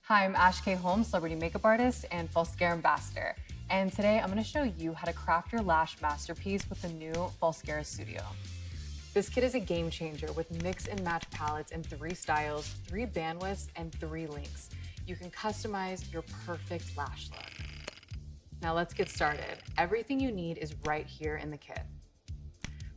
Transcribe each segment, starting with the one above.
Hi, I'm Ash K Holm, celebrity makeup artist and Falscara ambassador. And today I'm going to show you how to craft your lash masterpiece with the new Falscara Studio. This kit is a game changer with mix and match palettes in 3 styles, 3 bandwidths, and 3 lengths. You can customize your perfect lash look. Now let's get started. Everything you need is right here in the kit.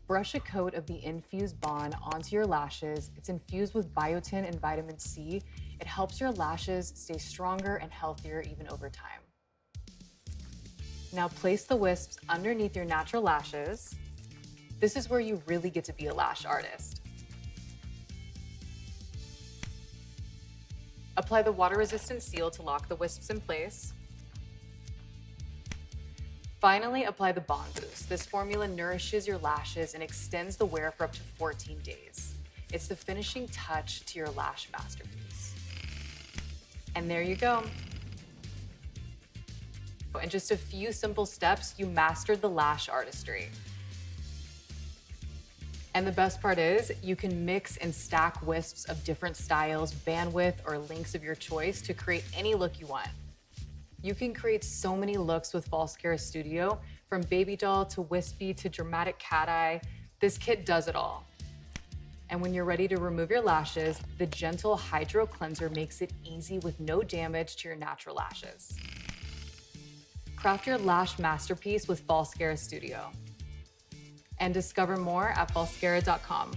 Brush a coat of the infused bond onto your lashes. It's infused with biotin and vitamin C. It helps your lashes stay stronger and healthier even over time. Now place the wisps underneath your natural lashes. This is where you really get to be a lash artist. Apply the water-resistant seal to lock the wisps in place. Finally, apply the Bond Boost. This formula nourishes your lashes and extends the wear for up to 14 days. It's the finishing touch to your lash masterpiece. And there you go. In just a few simple steps, you mastered the lash artistry. And the best part is, you can mix and stack wisps of different styles, bandwidth, or lengths of your choice to create any look you want. You can create so many looks with Falscara Studio, from baby doll to wispy to dramatic cat eye. This kit does it all. And when you're ready to remove your lashes, the gentle hydro cleanser makes it easy with no damage to your natural lashes. Craft your lash masterpiece with Falscara Studio. And discover more at falscara.com.